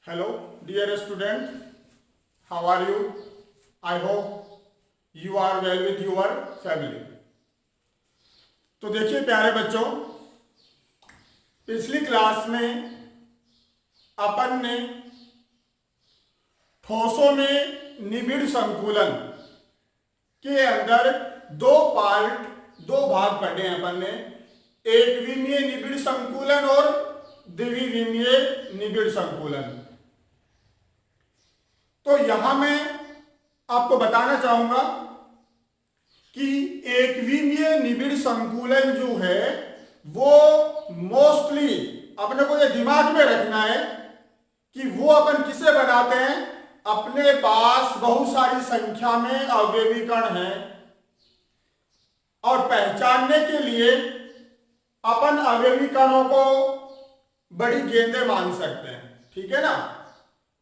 Hello, dear student. How are you? I hope you are well with your family. तो देखिए प्यारे बच्चों, पिछली क्लास में अपन ने ठोसों में निबिड़ संकुलन के अंदर दो भाग पढ़े हैं अपन ने, एक विमीय निबिड़ संकुलन और द्विविमीय निबिड़ संकुलन। तो यहां मैं आपको बताना चाहूंगा कि एक विमीय निबिड़ संकुलन जो है वो मोस्टली अपने को ये दिमाग में रखना है कि वो अपन किसे बनाते हैं, अपने पास बहुत सारी संख्या में अवयवी कण हैं और पहचानने के लिए अपन अवयवी कणों को बड़ी गेंदें मान सकते हैं, ठीक है ना।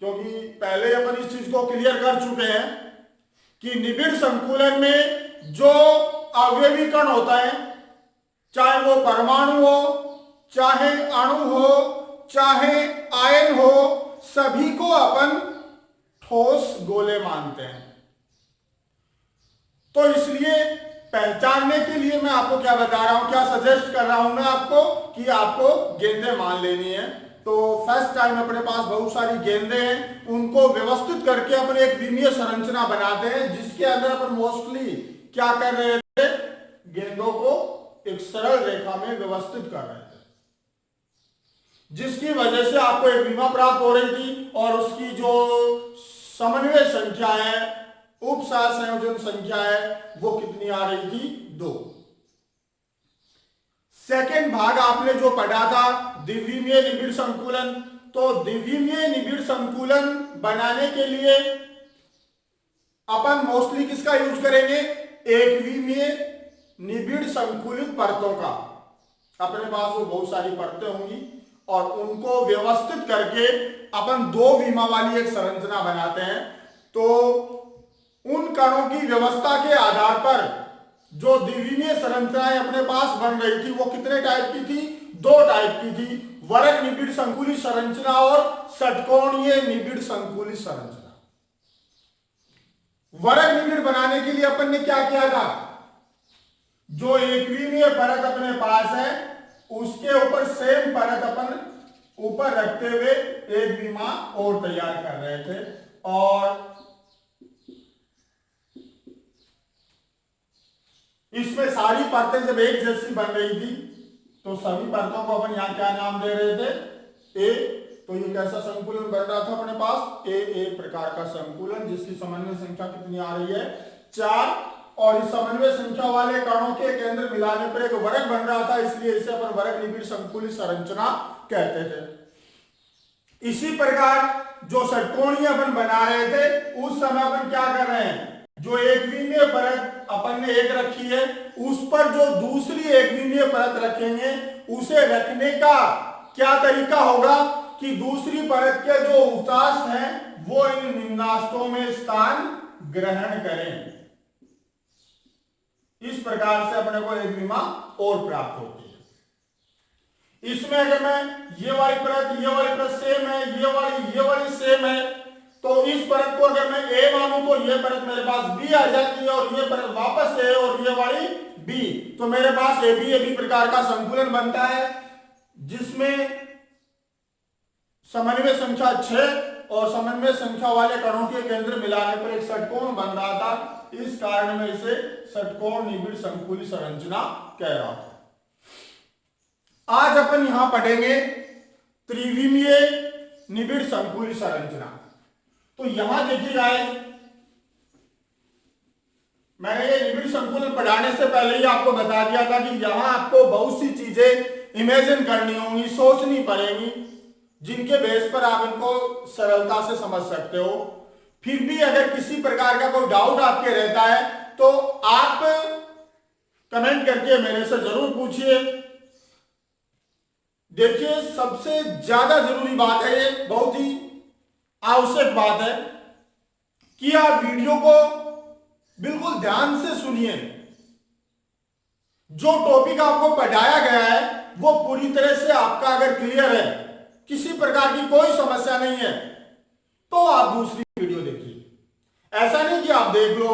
क्योंकि पहले अपन इस चीज को क्लियर कर चुके हैं कि निबिड़ संकुलन में जो अवयवी कण होता है, चाहे वो परमाणु हो, चाहे अणु हो, चाहे आयन हो, सभी को अपन ठोस गोले मानते हैं। तो इसलिए पहचानने के लिए मैं आपको क्या बता रहा हूं, क्या सजेस्ट कर रहा हूं मैं आपको कि आपको गेंदें मान लेनी है। तो फर्स्ट टाइम अपने पास बहुत सारी गेंदें हैं, उनको व्यवस्थित करके अपन एक विमीय संरचना बनाते हैं, जिसके अंदर अपन मोस्टली क्या कर रहे थे, गेंदों को एक सरल रेखा में व्यवस्थित कर रहे थे, जिसकी वजह से आपको एक विमा प्राप्त हो रही थी और उसकी जो समन्वय संख्या है, उपसहसंयोजन संख्या है, वो कितनी आ रही थी, 2। सेकेंड भाग आपने जो पढ़ा था द्विविमीय निबिड़ संकुलन। तो द्विविमीय निबिड़ संकुलन बनाने के लिए अपन मोस्टली किसका यूज करेंगे, एक विमीय निबिड़ संकुलित परतों का। अपने पास वो बहुत सारी परतें होंगी और उनको व्यवस्थित करके अपन 2 विमा वाली एक संरचना बनाते हैं। तो उन कणों की व्यवस्था के आधार पर जो द्विविमीय संरचनाएं अपने पास बन रही थी वो कितने टाइप की थी, 2 टाइप की थी, वर्ग निबिड़ संकुलित संरचना और षटकोणीय निबिड़ संकुलित संरचना। वर्ग निबिड़ बनाने के लिए अपन ने क्या किया था, जो एक विमीय परत अपने पास है उसके ऊपर सेम परत अपन ऊपर रखते हुए एक विमा और तैयार कर रहे थे। और इसमें सारी परतें जब एक जैसी बन रही थी तो सभी परतों को अपन यहां क्या नाम दे रहे थे, ए। तो ये कैसा संकुलन बन रहा था अपने पास, ए प्रकार का संकुलन, जिसकी समन्वय संख्या कितनी आ रही है, 4। और इस समन्वय संख्या वाले कणों के केंद्र मिलाने पर एक वर्ग बन रहा था, इसलिए इसे अपन वर्ग निबिड़ संकुलित संरचना कहते थे। इसी प्रकार जो षटकोणीय अपन बना रहे थे उस समय अपन क्या कर रहे हैं, जो एक विमीय परत अपन ने एक रखी है उस पर जो दूसरी एक विमीय परत रखेंगे, उसे रखने का क्या तरीका होगा कि दूसरी परत के जो उतास्त हैं वो इन निम्नास्तों में स्थान ग्रहण करें। इस प्रकार से अपने को एक विमा और प्राप्त होती है। इसमें अगर मैं ये वाली परत सेम है, ये वाली सेम है, तो इस परत को अगर मैं ए मानूं तो ये परत मेरे पास बी आ जाती है और ये परत वापस ए और ये वाली बी, तो मेरे पास ए बी प्रकार का संकुलन बनता है, जिसमें समन्वय संख्या 6 और समन्वय संख्या वाले कणों के केंद्र मिलाने पर एक षटकोण बन रहा था। इस कारण में इसे षटकोण निबिड़ संकुलित संरचना कह रहा था। आज अपन यहां पढ़ेंगे त्रिविमीय निबिड़ संकुलित संरचना। तो यहां देखिए गाइस, मैंने ये निबिड़ संकुलन पढ़ाने से पहले ही आपको बता दिया था कि यहां आपको बहुत सी चीजें इमेजिन करनी होंगी, सोचनी पड़ेंगी, जिनके बेस पर आप इनको सरलता से समझ सकते हो। फिर भी अगर किसी प्रकार का कोई डाउट आपके रहता है तो आप कमेंट करके मेरे से जरूर पूछिए। देखिए, सबसे ज्यादा जरूरी बात है, ये बहुत ही आवश्यक बात है कि आप वीडियो को बिल्कुल ध्यान से सुनिए। जो टॉपिक आपको पढ़ाया गया है वो पूरी तरह से आपका अगर क्लियर है किसी प्रकार की कोई समस्या नहीं है तो आप दूसरी वीडियो देखिए। ऐसा नहीं कि आप देख लो,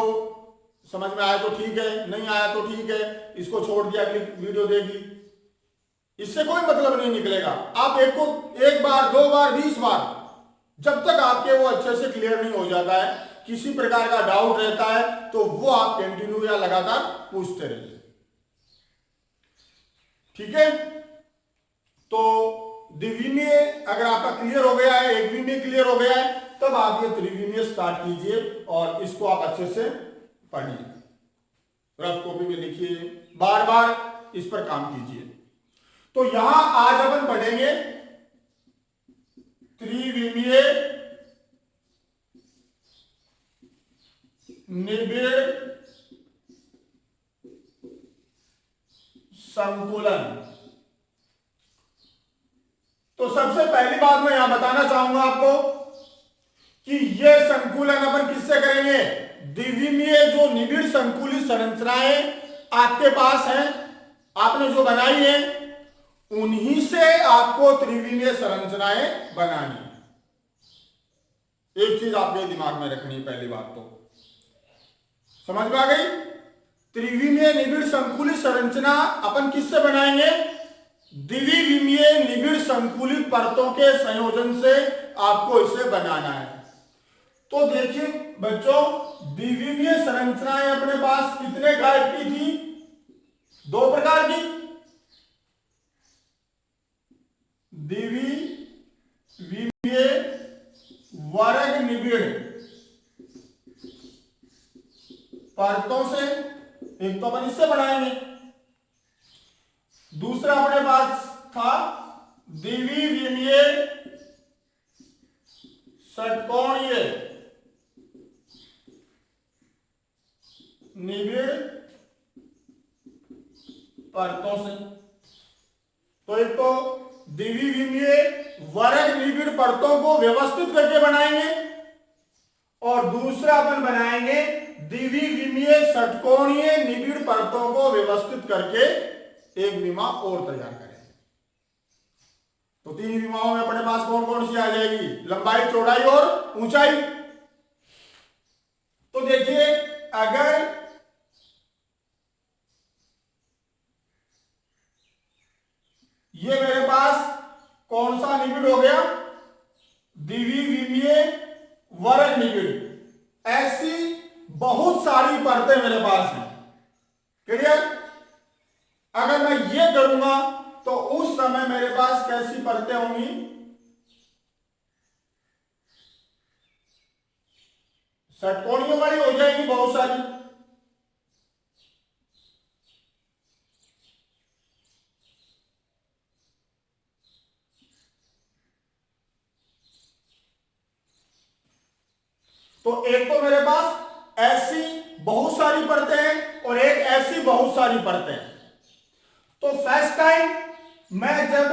समझ में आया तो ठीक है, नहीं आया तो ठीक है, इसको छोड़ दिया, अगली वीडियो देगी, इससे कोई मतलब नहीं निकलेगा। आप एक बार, 2 बार, 20 बार, जब तक आपके वो अच्छे से क्लियर नहीं हो जाता है, किसी प्रकार का डाउट रहता है, तो वो आप कंटिन्यू या लगातार पूछते रहिए। ठीक है, तो द्विविमीय अगर आपका क्लियर हो गया है, एक विमीय क्लियर हो गया है, तब आप ये त्रिविमीय स्टार्ट कीजिए और इसको आप अच्छे से पढ़िए, रफ कॉपी में लिखिए, बार बार इस पर काम कीजिए। तो यहां आज अपन पढ़ेंगे त्रिविमीय निबिड़ संकुलन। तो सबसे पहली बात मैं यहां बताना चाहूंगा आपको कि यह संकुलन अपन किससे करेंगे? द्विविमीय जो निबिड़ संकुलित संरचनाएं आपके पास हैं, आपने जो बनाई है, उन्हीं से आपको त्रिविमीय संरचनाएं बनानी है। एक चीज आपके दिमाग में रखनी है, पहली बात तो समझ में आ गई। त्रिविमीय निबिड़ संकुलित संरचना अपन किससे बनाएंगे? द्विविमीय निबिड़ संकुलित परतों के संयोजन से आपको इसे बनाना है। तो देखिए बच्चों, द्विविमीय संरचनाएं अपने पास कितने टाइप की थी? 2 प्रकार की, द्विविमीय वर्ग निबिड़ परतों से, एक तो अपन इससे बनाएंगे, दूसरा अपने पास था द्विविमीय षटकोणीय निबिड़ परतों से। तो एक तो द्विविमीय वर्ग निबिड़ परतों को व्यवस्थित करके बनाएंगे और दूसरा अपन बनाएंगे द्विविमीय षटकोणीय निबिड़ परतों को व्यवस्थित करके एक विमा और तैयार करेंगे। तो 3 विमाओं में अपने पास कौन कौन सी आ जाएगी? लंबाई, चौड़ाई और ऊंचाई। तो देखिए, अगर ये मेरे पास कौन सा निबिड़ हो गया? द्विविमीय वर्ग निबिड़। ऐसी बहुत सारी परतें मेरे पास हैं, क्लियर? अगर मैं ये करूंगा तो उस समय मेरे पास कैसी परतें होंगी? षटकोणीय वाली हो जाएगी बहुत सारी। तो एक तो मेरे पास ऐसी बहुत सारी परतें हैं और एक ऐसी बहुत सारी परतें हैं। तो फर्स्ट टाइम मैं जब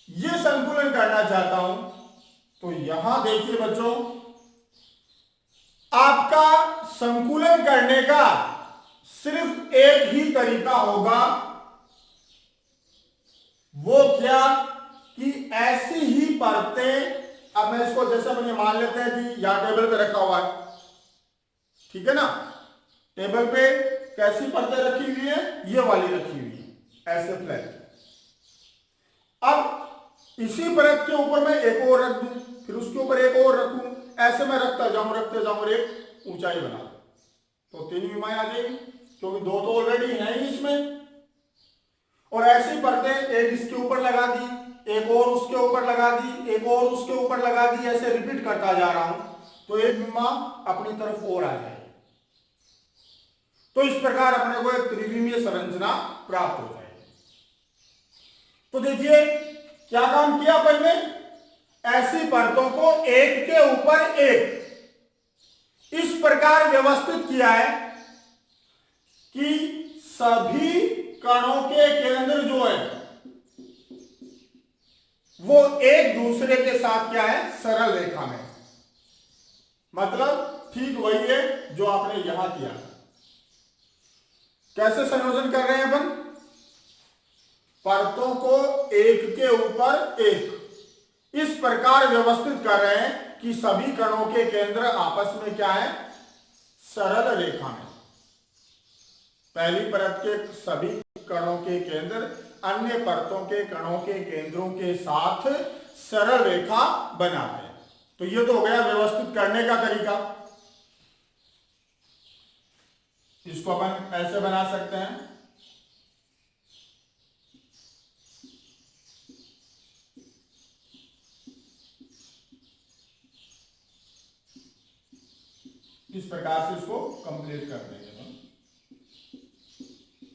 ये संकुलन करना चाहता हूं, तो यहां देखिए बच्चों, आपका संकुलन करने का सिर्फ एक ही तरीका होगा। वो क्या? कि ऐसी ही परतें, अब मैं इसको जैसे अपन ये मान लेते हैं कि यहां टेबल पे रखा हुआ है, ठीक है ना? टेबल पे कैसी परतें रखी हुई है? ये वाली रखी हुई है, ऐसे फ्लैट। अब इसी परत के ऊपर मैं एक और रख दूं, फिर उसके ऊपर एक और रखूं, ऐसे मैं रखते जाऊं और एक ऊंचाई बना दूं, तो 3 विमाएं आ जाएगी, क्योंकि 2 तो ऑलरेडी हैं ही इसमें। और ऐसी परतें एक इसके ऊपर लगा दी, एक और उसके ऊपर लगा दी, एक और उसके ऊपर लगा दी, ऐसे रिपीट करता जा रहा हूं, तो एक विमा अपनी तरफ और आ जाएगी। तो इस प्रकार अपने को एक त्रिविमीय संरचना प्राप्त हो जाएगी। तो देखिए क्या काम किया अपन ने? ऐसी परतों को एक के ऊपर एक इस प्रकार व्यवस्थित किया है कि सभी कणों के केंद्र जो है वो एक दूसरे के साथ क्या है? सरल रेखा में। मतलब ठीक वही है जो आपने यहां किया। कैसे संयोजन कर रहे हैं अपन? परतों को एक के ऊपर एक इस प्रकार व्यवस्थित कर रहे हैं कि सभी कणों के केंद्र आपस में क्या है, सरल रेखा में। पहली परत के सभी कणों के केंद्र अन्य परतों के कणों के केंद्रों के साथ सरल रेखा बनाते हैं। तो ये तो हो गया व्यवस्थित करने का तरीका। इसको अपन ऐसे बना सकते हैं, इस प्रकार से इसको कंप्लीट कर देंगे।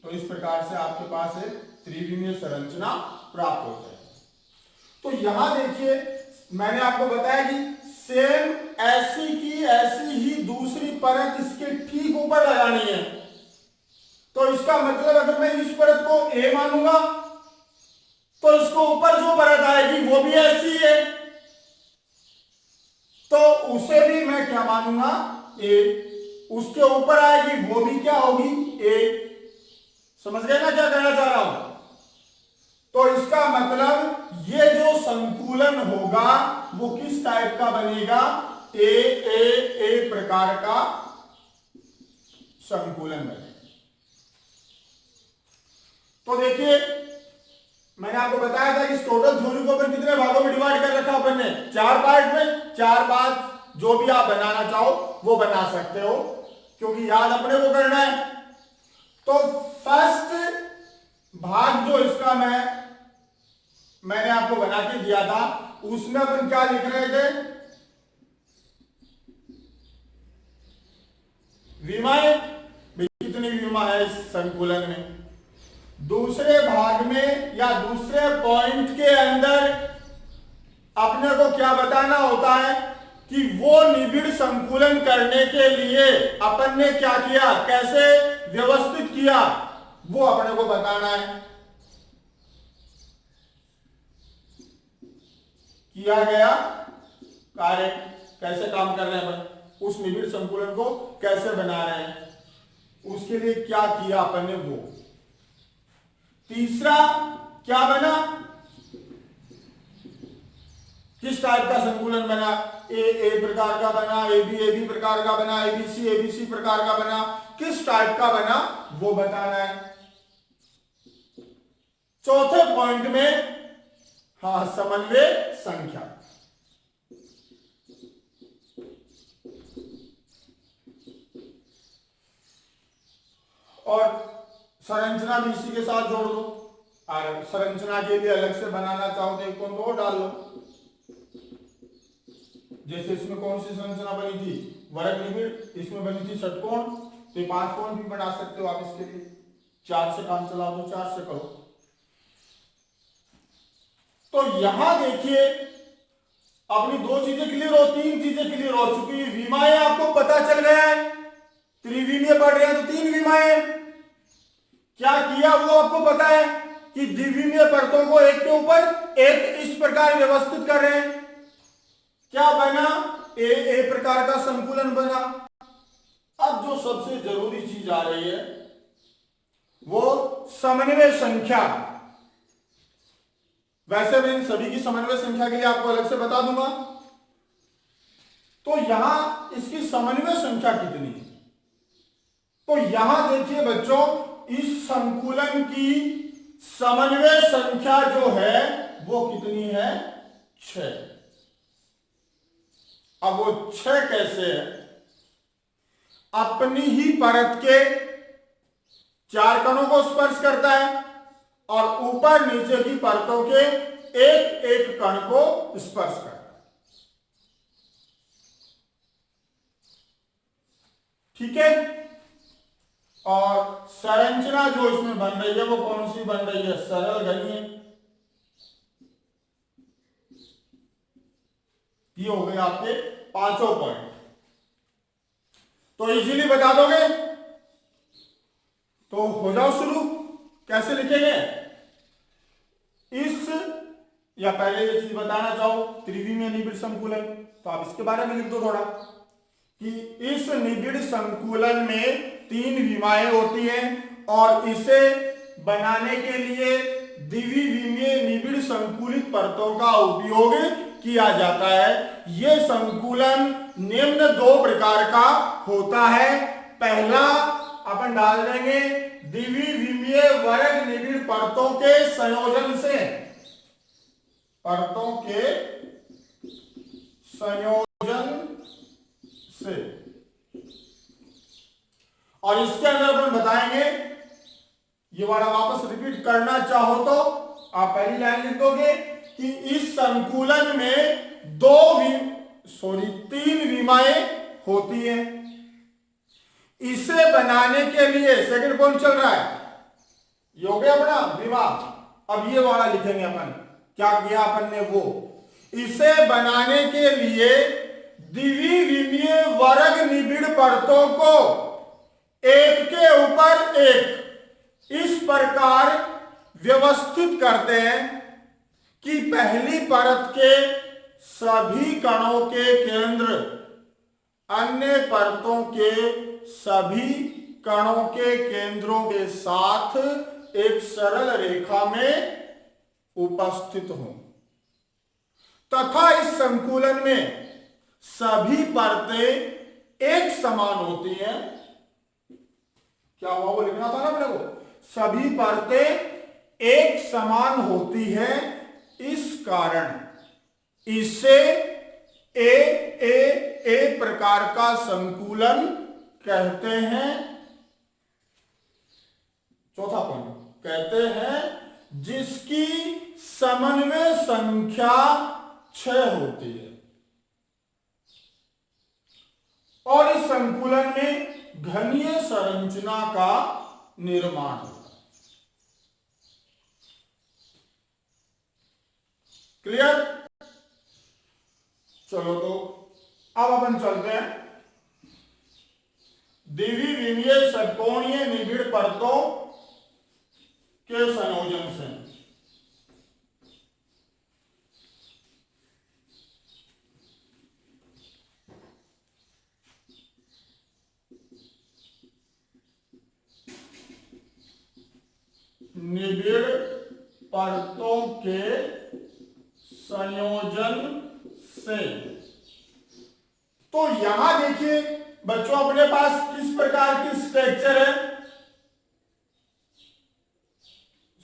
तो इस प्रकार से आपके पास एक त्रिविमीय संरचना प्राप्त हो जाए। तो यहां देखिए मैंने आपको बताया कि सेम ऐसी की ऐसी ही दूसरी परत इसके ठीक ऊपर लगानी है। तो इसका मतलब अगर मैं इस परत को ए मानूंगा तो इसको ऊपर जो परत आएगी वो भी ऐसी है, तो उसे भी मैं क्या मानूंगा, ए। उसके ऊपर आएगी वो भी क्या होगी, ए। समझ गए ना क्या कहना चाह रहा हूं। तो इसका मतलब ये जो संकुलन होगा वो किस टाइप का बनेगा, ए प्रकार का संकुलन बनेगा। तो देखिए मैंने आपको बताया था कि इस टोटल थ्योरी को अपन कितने भागों में डिवाइड कर रखा अपन ने, 4 पार्ट में। 4 पार्ट जो भी आप बनाना चाहो वो बना सकते हो, क्योंकि याद अपने को करना है। तो फर्स्ट भाग जो इसका मैंने आपको बना के दिया था, उसमें अपन क्या लिख रहे थे, विमाएं, कितनी विमा है इस संकुलन में। दूसरे भाग में या दूसरे पॉइंट के अंदर अपने को क्या बताना होता है कि वो निबिड़ संकुलन करने के लिए अपन ने क्या किया, कैसे व्यवस्थित किया, वो अपने को बताना है। किया गया कार्य कैसे काम कर रहे हैं अपन, उस निबिड़ संकुलन को कैसे बना रहे हैं, उसके लिए क्या किया अपन ने वो। तीसरा क्या बना, किस टाइप का संकुलन बना, ए प्रकार का बना, ए बी प्रकार का बना, एबीसी प्रकार का बना, किस टाइप का बना वो बताना है। चौथे पॉइंट में समन्वय संख्या। और संरचना भी इसी के साथ जोड़ दो, और संरचना के लिए अलग से बनाना चाहो तो एक कौन दो डाल लो। जैसे इसमें कौन सी संरचना बनी थी, वर्ग निबिड़, इसमें बनी थी षटकोण, तो ये 5 कोण भी बना सकते हो आप इसके लिए। 4 से काम चला दो, 4 से करो। तो यहां देखिए अपनी 2 चीजें क्लियर हो, 3 चीजें क्लियर हो चुकी है। विमाएं आपको पता चल गया है, त्रिविमीय पढ़ रहे हैं तो 3 विमाएं। क्या किया वो आपको पता है कि द्विविमीय परतों को एक के ऊपर एक इस प्रकार व्यवस्थित कर रहे हैं। क्या बना, ए प्रकार का संकुलन बना। अब जो सबसे जरूरी चीज आ रही है वो समन्वय संख्या। वैसे मैं इन सभी की समन्वय संख्या के लिए आपको अलग से बता दूंगा। तो यहां इसकी समन्वय संख्या कितनी है, तो यहां देखिए बच्चों, इस संकुलन की समन्वय संख्या जो है वो कितनी है, 6। अब वो 6 कैसे है, अपनी ही परत के 4 कणों को स्पर्श करता है और ऊपर नीचे की परतों के एक एक कण को स्पर्श करता है। ठीक है। और संरचना जो इसमें बन रही है वो कौन सी बन रही है, सरल घनीय। ये हो गए आपके 5 पॉइंट। तो इजीली बता दोगे, तो हो जाओ शुरू। कैसे लिखेंगे इस, या पहले ये चीज बताना चाहो त्रिविमीय निबिड़ संकुलन, तो आप इसके बारे में लिख दो थोड़ा कि इस निबिड़ संकुलन में 3 विमाएं होती हैं और इसे बनाने के लिए द्विविमीय निबिड़ संकुलित परतों का उपयोग किया जाता है। यह संकुलन निम्न दो प्रकार का होता है। पहला अपन डाल देंगे द्विविमीय वर्ग निबिड़ परतों के संयोजन से, परतों के संयोजन से। और इसके अंदर अपन बताएंगे, ये वाला वापस रिपीट करना चाहो तो आप पहली लाइन लिख दोगे कि इस संकुलन में तीन विमाएं होती हैं। इसे बनाने के लिए सेकंड पॉइंट चल रहा है, ये हो गया अपना विमा। अब ये वाला लिखेंगे अपन, क्या किया अपन ने वो, इसे बनाने के लिए द्विविमीय वर्ग निबिड़ परतों को एक के ऊपर एक इस प्रकार व्यवस्थित करते हैं कि पहली परत के सभी कणों के केंद्र अन्य परतों के सभी कणों के केंद्रों के साथ एक सरल रेखा में उपस्थित हों तथा इस संकुलन में सभी परतें एक समान होती हैं। क्या हुआ वो लिखना था ना अपने को, सभी परतें एक समान होती हैं। इस कारण इसे ए प्रकार का संकुलन कहते हैं। चौथा पॉइंट कहते हैं जिसकी समन्वय संख्या 6 होती है और इस संकुलन में घनीय संरचना का निर्माण होता है। क्लियर? चलो तो अब अपन चलते हैं द्विविमीय षटकोणीय निबिड़ परतों के संयोजन से। निबिड़ परतों के संयोजन से। तो यहां देखिए बच्चों अपने पास किस प्रकार की स्ट्रक्चर है,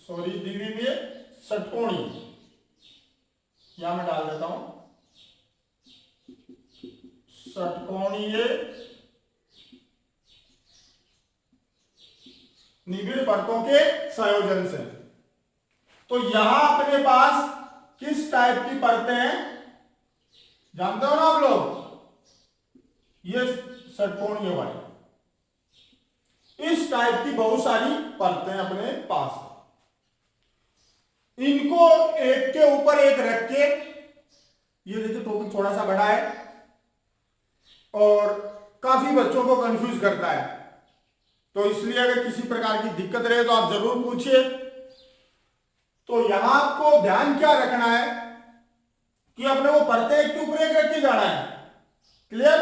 सॉरी द्विविमीय षटकोणीय, यहां मैं डाल देता हूं षटकोणीय निबिड़ परतों के संयोजन से। तो यहां अपने पास किस टाइप की परतें हैं जानते हो ना आप लोग, ये षटकोणीय वाली, इस टाइप की बहुत सारी परतें अपने पास है। इनको एक के ऊपर एक रख के, ये देखिए टॉपिक थोड़ा सा बड़ा है और काफी बच्चों को कंफ्यूज करता है, तो इसलिए अगर किसी प्रकार की दिक्कत रहे तो आप जरूर पूछिए। तो यहां आपको ध्यान क्या रखना है कि अपने को परतें एक के ऊपर एक रखते जाना है। क्लियर?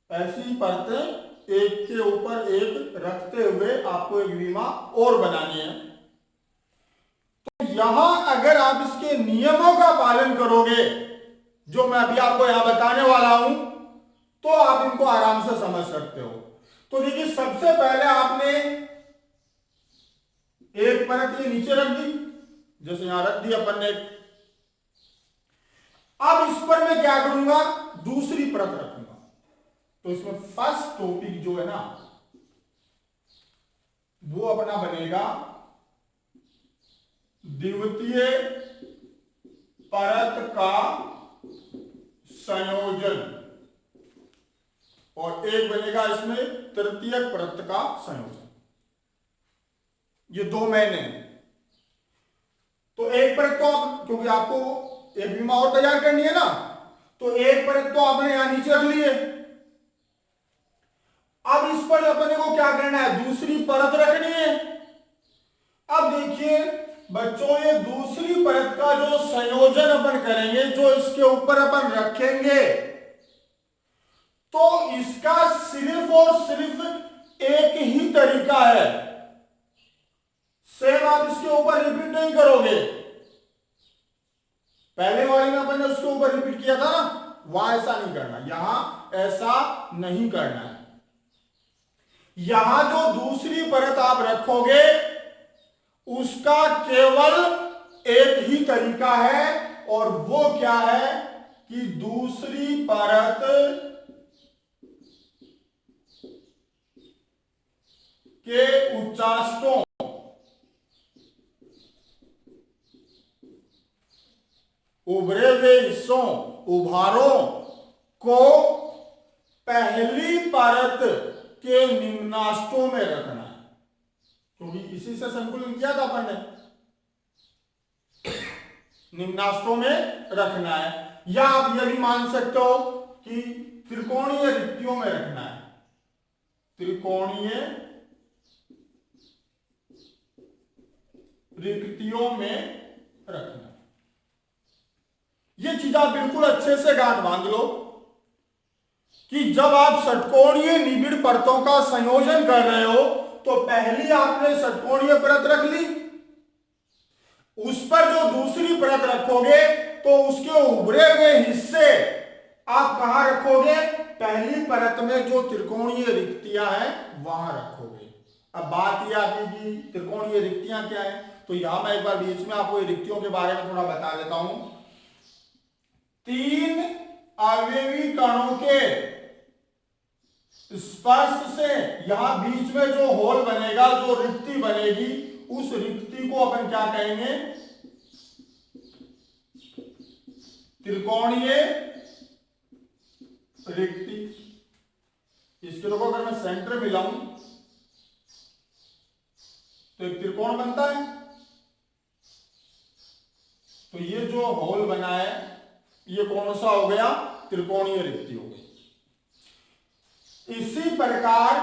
ऐसी परतें एक के ऊपर एक रखते हुए आपको एक विमा और बनानी है। तो यहां अगर आप इसके नियमों का पालन करोगे जो मैं अभी आपको यहां बताने वाला हूं, तो आप इनको आराम से समझ सकते हो। तो देखिए सबसे पहले आपने एक परत ये नीचे रख दी, जैसे यहां रख दी अपन ने। अब इस पर मैं क्या करूंगा, दूसरी परत रखूंगा। तो इसमें फर्स्ट टॉपिक जो है ना वो अपना बनेगा द्वितीय परत का संयोजन और एक बनेगा इसमें तृतीयक परत का संयोजन। ये दो मैंने, तो एक परत तो आप, क्योंकि आपको एक विमा और तैयार करनी है ना, तो एक परत तो आपने यहां नीचे रख ली है। अब इस पर अपने को क्या करना है, दूसरी परत रखनी है। अब देखिए बच्चों ये दूसरी परत का जो संयोजन अपन करेंगे, जो इसके ऊपर अपन रखेंगे, तो इसका सिर्फ और सिर्फ एक ही तरीका है। सेम आप इसके ऊपर रिपीट नहीं करोगे। पहले वाले में अपन ने उसके ऊपर रिपीट किया था ना, वहां ऐसा नहीं करना, यहां ऐसा नहीं करना है। यहां जो दूसरी परत आप रखोगे उसका केवल एक ही तरीका है, और वो क्या है कि दूसरी परत के उच्चाष्टों, उभरे हुए हिस्सों, उभारों को पहली परत के निम्नाष्टों में रखना है, क्योंकि इसी से संकुलन किया था अपन ने, निम्नाष्टों में रखना है। या आप यह भी मान सकते हो कि त्रिकोणीय रिक्तियों में रखना है, त्रिकोणीय रिक्तियों में रखना। ये चीज आप बिल्कुल अच्छे से गांठ बांध लो कि जब आप षटकोणीय निबिड़ परतों का संयोजन कर रहे हो तो पहली आपने षटकोणीय परत रख ली, उस पर जो दूसरी परत रखोगे तो उसके उभरे हुए हिस्से आप कहां रखोगे, पहली परत में जो त्रिकोणीय रिक्तियां हैं वहां रखोगे। अब बात यह आती कि त्रिकोणीय रिक्तियां क्या है, तो यहां मैं एक बार बीच में आपको रिक्तियों के बारे में थोड़ा बता देता हूं। तीन अवयवी कणों के स्पर्श से यहां बीच में जो होल बनेगा, जो रिक्ति बनेगी, उस रिक्ति को अपन क्या कहेंगे, त्रिकोणीय रिक्ति। इसके लोगों अगर मैं सेंटर मिलाऊं तो एक त्रिकोण बनता है। तो ये जो होल बना है ये कौन सा हो गया, त्रिकोणीय रिक्ति हो गई। इसी प्रकार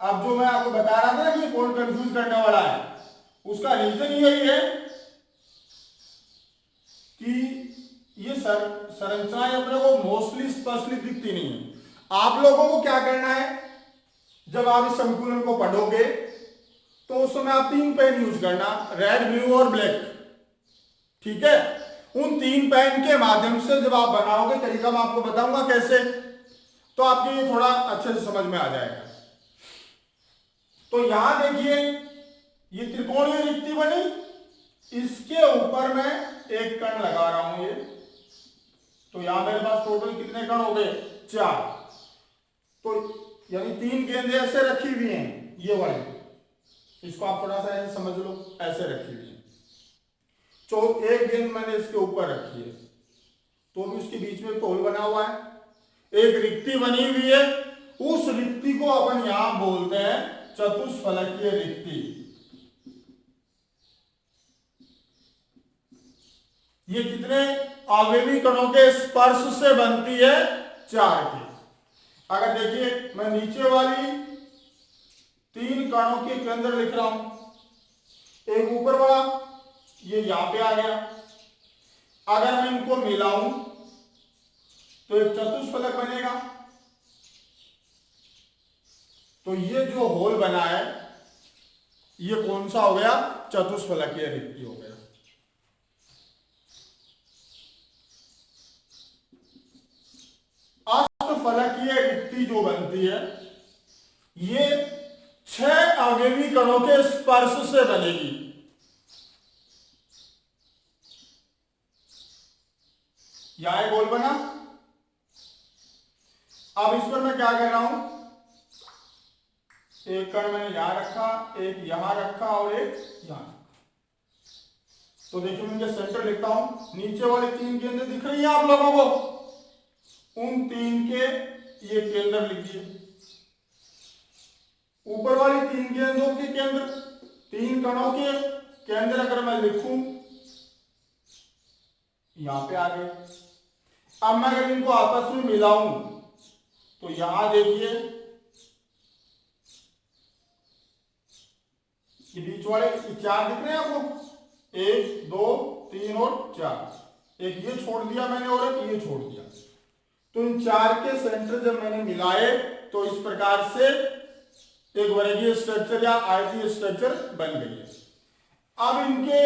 अब जो मैं आपको बता रहा था कि कौन कंफ्यूज करने वाला है, उसका रीजन यही है कि ये संरचनाएं अपने को मोस्टली स्पष्टली दिखती नहीं है। आप लोगों को क्या करना है, जब आप इस संकुलन को पढ़ोगे तो उस समय आप 3 पेन यूज करना, रेड, ब्लू और ब्लैक, ठीक है। उन 3 पेन के माध्यम से जब आप बनाओगे, तरीका मैं आपको बताऊंगा कैसे, तो आपके ये थोड़ा अच्छे से समझ में आ जाएगा। तो यहां देखिए ये त्रिकोणीय रिक्ति बनी, इसके ऊपर मैं एक कण लगा रहा हूं ये, तो यहां मेरे पास टोटल कितने कण हो गए, 4। तो यानी 3 गेंदें ऐसे रखी हुई हैं, ये वाली, इसको आप थोड़ा सा ऐसे समझ लो, ऐसे रखी हुई है। एक गेंद मैंने इसके ऊपर रखी है, तो भी उसके बीच में होल बना हुआ है, एक रिक्ति बनी हुई है, उस रिक्ति को अपन यहां बोलते हैं चतुष्फलकीय रिक्ति। ये कितने अवयवी कणों के स्पर्श से बनती है, 4 की। अगर देखिए मैं नीचे वाली 3 कणों के केंद्र लिख रहा हूं, एक ऊपर वाला ये यहां पे आ गया, अगर मैं इनको मिलाऊं तो एक चतुष्फलक बनेगा। तो ये जो होल बना है ये कौन सा हो गया, चतुष्फलकीय रिक्ति हो गया। अष्टफलकीय रिक्ति जो बनती है ये 6 अवयवी कणों के स्पर्श से बनेगी। यहां एक होल बना, अब इस पर मैं क्या कर रहा हूं, एक कण मैंने यहां रखा, एक यहां रखा और एक यहां। तो देखिए मैं इनके सेंटर लिखता हूं, नीचे वाली 3 गेंदें दिख रही हैं आप लोगों को, उन 3 के ये केंद्र लिख दिए। ऊपर वाली 3 गेंदों के केंद्र, 3 कणों के केंद्र अगर मैं लिखूं, यहां पे आ गए। अब मैं अगर इनको आपस में मिलाऊं तो यहां देखिए ये बीच वाले 4 दिख रहे हैं आपको, 1 2 3 और 4। एक ये छोड़ दिया मैंने और एक ये छोड़ दिया। तो इन 4 के सेंटर जब मैंने मिलाए तो इस प्रकार से एक वर्गीय स्ट्रक्चर या आयतीय स्ट्रक्चर बन गई है। अब इनके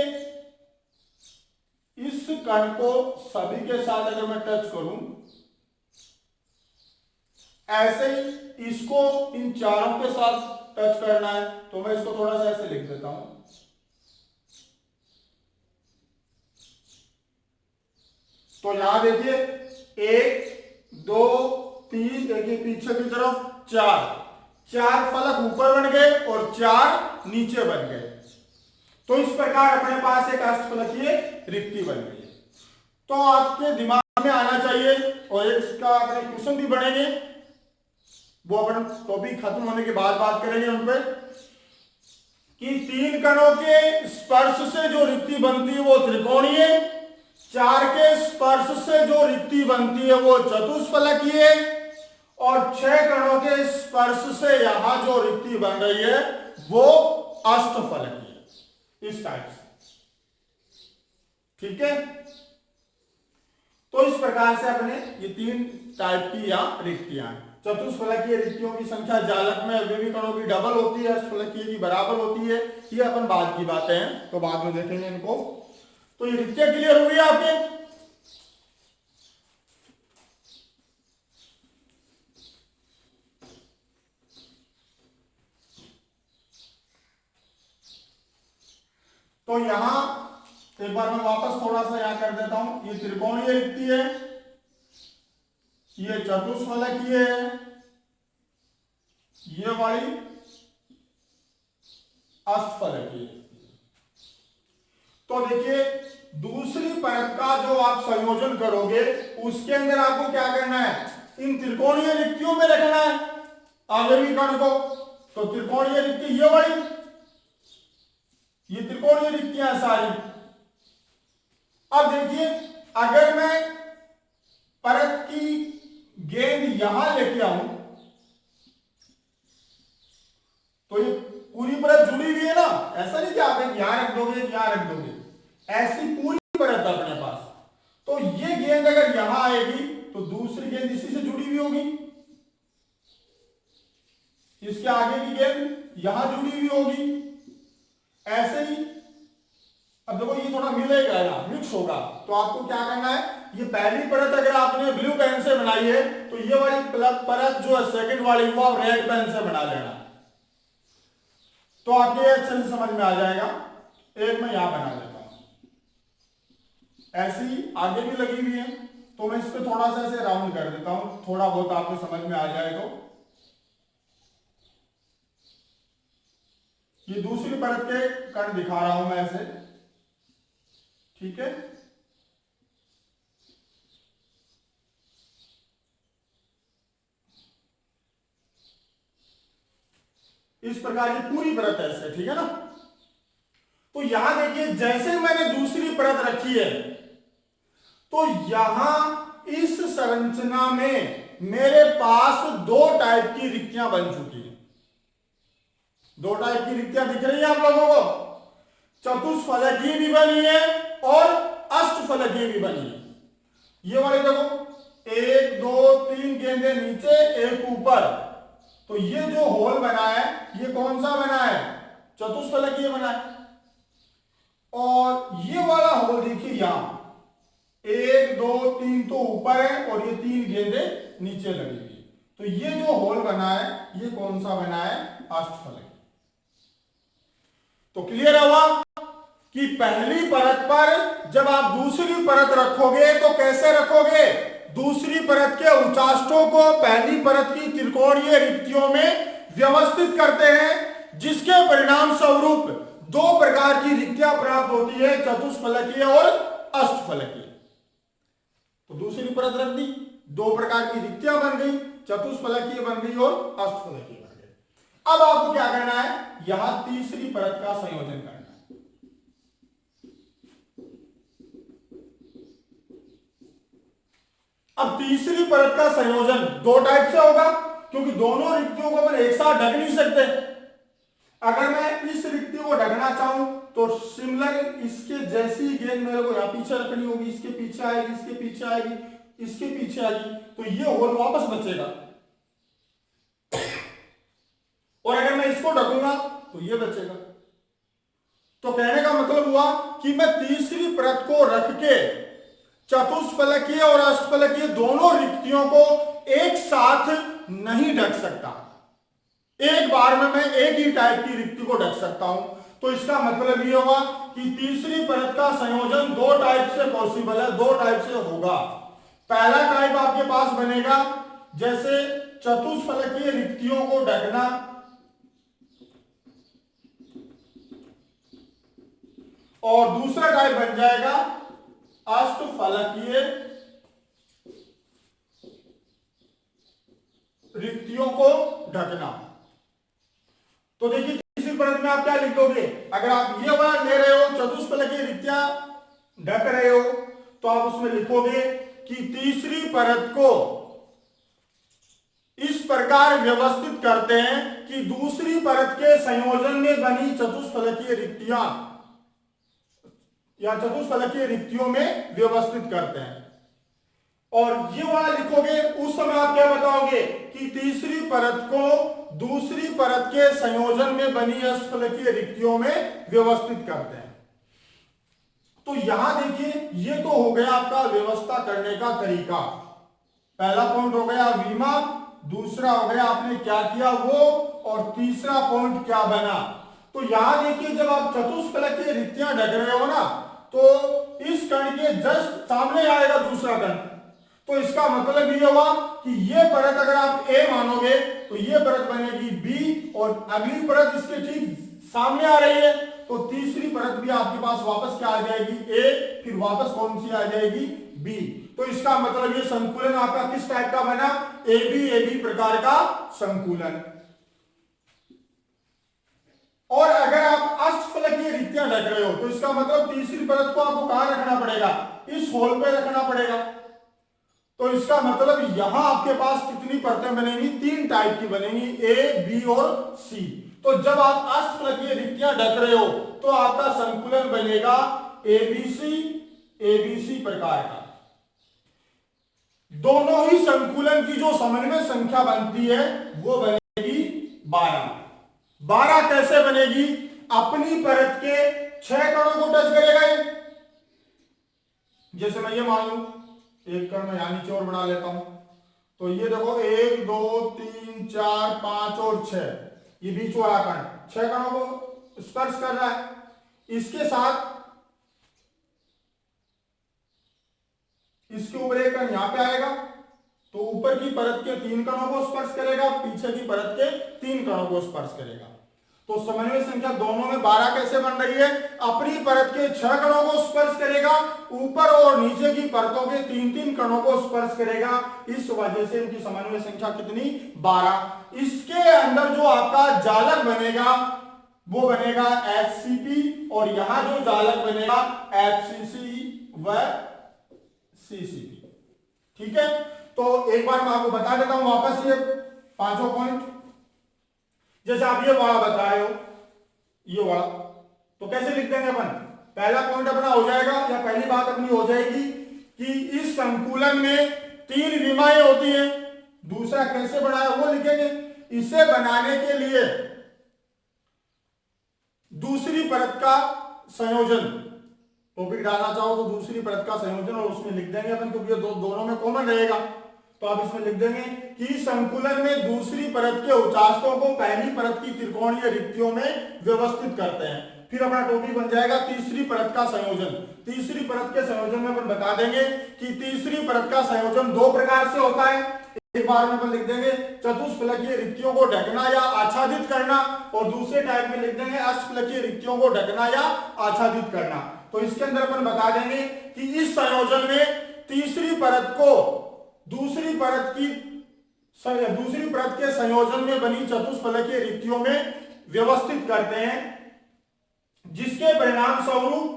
इस कण को सभी के साथ अगर मैं टच करूं, ऐसे ही इसको इन चारों के साथ टच करना है, तो मैं इसको थोड़ा सा ऐसे लिख देता हूं। तो यहां देखिए 1 2 3, देखिए पीछे की तरफ 4 फलक ऊपर बन गए और 4 नीचे बन गए। तो इस प्रकार अपने पास एक अष्टफलकीय रिक्ति बन गई है। तो आपके दिमाग में आना चाहिए, और इसका अपने क्वेश्चन भी बढ़ेंगे, वो अपन टॉपिक खत्म होने के बाद बात करेंगे उन पर, कि 3 कणों के स्पर्श से जो रिक्ति बनती है वो त्रिकोणीय, 4 के स्पर्श से जो रिक्ति बनती है वो चतुष्फलकीय, और 6 कणों के स्पर्श से यहां जो रिक्ति बन रही है वो अष्टफलकीय, इस टाइप से। ठीक है, तो इस प्रकार से अपने ये 3 टाइप की यहां रिक्तियां हैं। चतुष्फलकीय रिक्तियों की संख्या जालक में अवयवी कणों की डबल होती है, अष्टफलकीय की बराबर होती है। ये अपन बाद की बातें हैं, तो बाद में देखेंगे इनको। तो ये रिक्तियां क्लियर हुई आपके? तो यहां एक बार मैं वापस थोड़ा सा यहां कर देता हूं। ये त्रिकोणीय रिक्ति है, ये चतुष्फलकीय है, ये वाली अष्टफलकीय। तो देखिए दूसरी परत का जो आप संयोजन करोगे उसके अंदर आपको क्या करना है, इन त्रिकोणीय रिक्तियों में रखना है आवेगी कण को। तो त्रिकोणीय रिक्ति ये वाली, ये त्रिकोणीय रिक्तियां सारी। अब देखिए अगर मैं परत की गेंद यहां लेके आऊं तो ये पूरी परत जुड़ी हुई है ना, ऐसा नहीं कि आप एक यहां रख दोगे यहां रख दोगे, ऐसी पूरी परत अपने पास। तो ये गेंद अगर यहां आएगी तो दूसरी गेंद इसी से जुड़ी हुई होगी, इसके आगे की गेंद यहां जुड़ी हुई होगी, ऐसे ही। अब देखो ये थोड़ा मिलेगा ना, मिक्स होगा, तो आपको क्या करना है, ये पहली परत अगर आपने ब्लू पेन से बनाई है तो ये वाली परत जो है सेकंड वाली वो आप रेड पेन से बना लेना, तो आपको ये अच्छे से समझ में आ जाएगा। एक मैं यहां बना देता हूं, ऐसी आगे भी लगी हुई है, तो मैं इस पे थोड़ा सा ऐसे राउंड कर देता हूं, थोड़ा बहुत आपको समझ में आ जाए। तो ये दूसरी परत के कण दिखा रहा हूं मैं ऐसे, ठीक है। इस प्रकार की पूरी परत ऐसे, ठीक है ना। तो यहां देखिए जैसे मैंने दूसरी परत रखी है तो यहां इस संरचना में मेरे पास 2 टाइप की रिक्तियां बन चुकी हैं। 2 टाइप की रिक्तियां दिख रही है आप लोगों को, चतुष्फलकीय भी बनी है और अष्टफलकीय भी बनी है। ये वाले देखो 1 2 3 गेंदें नीचे, एक ऊपर, तो ये जो होल बना है ये कौन सा बना है, चतुष्फलकीय बना है। और ये वाला होल देखिए यहां 1 2 3 तो ऊपर है और ये 3 गेंदें नीचे लगी हुई, तो ये जो होल बना है ये कौन सा बना है, अष्टफलकीय। तो क्लियर हुआ कि पहली परत पर जब आप दूसरी परत रखोगे तो कैसे रखोगे, दूसरी परत के उचाष्टों को पहली परत की त्रिकोणीय रिक्तियों में व्यवस्थित करते हैं, जिसके परिणाम स्वरूप 2 प्रकार की रिक्तियां प्राप्त होती है, चतुष्फलकीय और अष्टफलकीय। तो दूसरी परत रख दी, 2 प्रकार की रिक्तियां बन गई, चतुष्फलकीय बन गई और अष्टफलकीय बन गई। अब आपको क्या करना है, यहां तीसरी परत का संयोजन करना है। अब तीसरी परत का संयोजन 2 टाइप से होगा, क्योंकि दोनों रिक्तियों को अपन एक साथ ढक नहीं सकते। अगर मैं इस रिक्ति को ढकना चाहूं तो सिमिलर इसके जैसी गेंद मेरे को यहां पीछे रखनी होगी, इसके पीछे आएगी, इसके पीछे आएगी, इसके पीछे आएगी, तो ये होल वापस बचेगा। और अगर मैं तो ये बचेगा। तो कहने का मतलब हुआ कि मैं तीसरी परत को रख के चतुष्फलकीय और अष्टफलकीय दोनों रिक्तियों को एक साथ नहीं ढक सकता। एक बार में मैं एक ही टाइप की रिक्ति को ढक सकता हूं। तो इसका मतलब ये हुआ कि तीसरी परत का संयोजन दो टाइप से पॉसिबल है, दो टाइप से होगा। पहला टाइप आपके पास बनेगा जैसे चतुष्फलकीय रिक्तियों को ढकना, और दूसरा टाइप बन जाएगा अष्टफलकीय रिक्तियों को ढकना। तो देखिए तीसरी परत में आप क्या लिख दोगे, अगर आप ये वाला ले रहे हो चतुष्फलकीय रिक्तियां ढक रहे हो तो आप उसमें लिखोगे कि तीसरी परत को इस प्रकार व्यवस्थित करते हैं कि दूसरी परत के संयोजन में बनी चतुष्फलकीय रिक्तियां या चतुष्फलकीय रिक्तियों में व्यवस्थित करते हैं। और ये वाला लिखोगे उस समय आप क्या बताओगे कि तीसरी परत को दूसरी परत के संयोजन में बनी अष्टफलकीय रिक्तियों में व्यवस्थित करते हैं। तो यहां देखिए ये तो हो गया आपका व्यवस्था करने का तरीका। पहला पॉइंट हो गया विमा, दूसरा हो गया आपने क्या किया वो, और तीसरा पॉइंट क्या बना। तो यहां देखिए जब आप चतुष्फलकीय रिक्तियां ढक रहे हो ना, तो इस कण के जस्ट सामने आएगा दूसरा कण। तो इसका मतलब ये हुआ कि ये परत अगर आप A मानोगे तो ये परत बनेगी B, और अगली परत इसके ठीक सामने आ रही है, तो तीसरी परत भी आपके पास वापस क्या आ जाएगी A, फिर वापस कौन सी आ जाएगी B। तो इसका मतलब ये संकुलन आपका किस टाइप का बना, AB प्रकार का संकुलन। और अगर आप अष्टफलकीय रिक्तियां ढक रहे हो तो इसका मतलब तीसरी परत को आपको कहां रखना पड़ेगा, इस होल पे रखना पड़ेगा। तो इसका मतलब यहां आपके पास कितनी परतें बनेंगी, तीन टाइप की बनेंगी, A, B और C। तो जब आप अष्टफलकीय रिक्तियां ढक रहे हो तो आपका संकुलन बनेगा ABC प्रकार का। दोनों ही संकुलन की जो समन्वय संख्या बनती है वो बनेगी 12। 12 कैसे बनेगी, अपनी परत के 6 कणों को टच करेगा ये। जैसे मैं ये मान लूं एक कण में यहां नीचे और बना लेता हूं, तो ये देखो 1 2 3 4 5 और 6, ये बीच वाला कण 6 कणों को स्पर्श कर रहा है। इसके साथ इसके ऊपर एक कण यहां पे आएगा, तो ऊपर की परत के 3 कणों को स्पर्श करेगा, पीछे की परत के 3 कणों को स्पर्श करेगा। तो समन्वय संख्या दोनों में 12 कैसे बन रही है, अपनी परत के 6 कणों को स्पर्श करेगा, ऊपर और नीचे की परतों के 3 कणों को स्पर्श करेगा। इस वजह से इनकी समन्वय संख्या कितनी, 12। इसके अंदर जो आपका जालक बनेगा वो बनेगा HCP, और यहां जो जालक बनेगा FCC व CCP। ठीक है, तो एक बार मैं आपको बता देता हूं वापस ये पांचों पॉइंट। जैसे आप ये वाला बता रहे हो, ये वाला, तो कैसे लिख देंगे अपन, पहला पॉइंट अपना हो जाएगा या पहली बात अपनी हो जाएगी कि इस संकुलन में 3 विमाएं होती हैं। दूसरा कैसे बनाया वो लिखेंगे। इसे बनाने के लिए दूसरी परत का संयोजन, टॉपिक डालना चाहो तो दूसरी परत का संयोजन, और उसमें लिख देंगे अपन क्योंकि ये दोनों में कॉमन रहेगा। तो आप इसमें लिख देंगे कि संकुलन में दूसरी परत के उचास्तों को पहली परत की त्रिकोणीय रिक्तियों में व्यवस्थित करते हैं। फिर अपना टॉपिक बन जाएगा तीसरी परत का संयोजन। तीसरी परत के संयोजन में अपन बता देंगे कि तीसरी परत का संयोजन 2 प्रकार से होता है। एक बार में अपन लिख देंगे चतुष्फलकीय रिक्तियों को ढकना या आच्छादित करना, और दूसरे टाइप में लिख देंगे अष्टफलकीय रिक्तियों को ढकना या आच्छादित करना। तो इसके अंदर अपन बता देंगे कि इस संयोजन में तीसरी परत को दूसरी परत के संयोजन में बनी चतुष्फलकीय रिक्तियों में व्यवस्थित करते हैं, जिसके परिणाम स्वरूप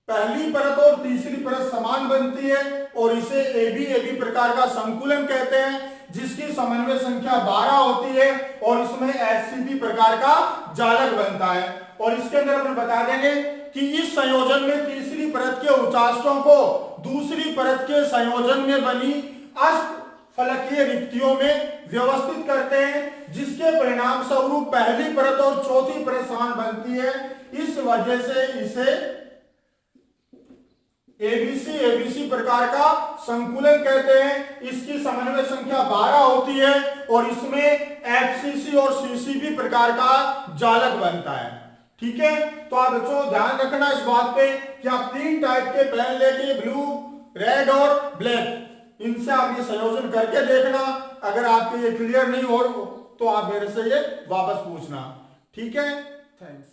पहली परत और तीसरी परत समान बनती है, और इसे AB प्रकार का संकुलन कहते हैं, जिसकी समन्वय संख्या 12 होती है, और इसमें HCP प्रकार का जालक बनता है। और इसके अंदर अपन बता देंगे कि इस संयोजन में तीसरी परत के उचास्तों को दूसरी परत के संयोजन में बनी फलकीय रिक्तियों में व्यवस्थित करते हैं, जिसके परिणाम स्वरूप पहली परत और चौथी परत समान बनती है। इस वजह से इसे एबीसी प्रकार का संकुलन कहते हैं। इसकी समन्वय संख्या 12 होती है और इसमें एफसीसी और सीसीबी प्रकार का जालक बनता है। ठीक है, तो आप बच्चों ध्यान रखना इस बात पे कि आप 3 टाइप के पेन लेके, ब्लू, रेड और ब्लैक, इनसे आप ये संयोजन करके देखना। अगर आपके ये क्लियर नहीं हो तो आप मेरे से ये वापस पूछना। ठीक है, थैंक्स।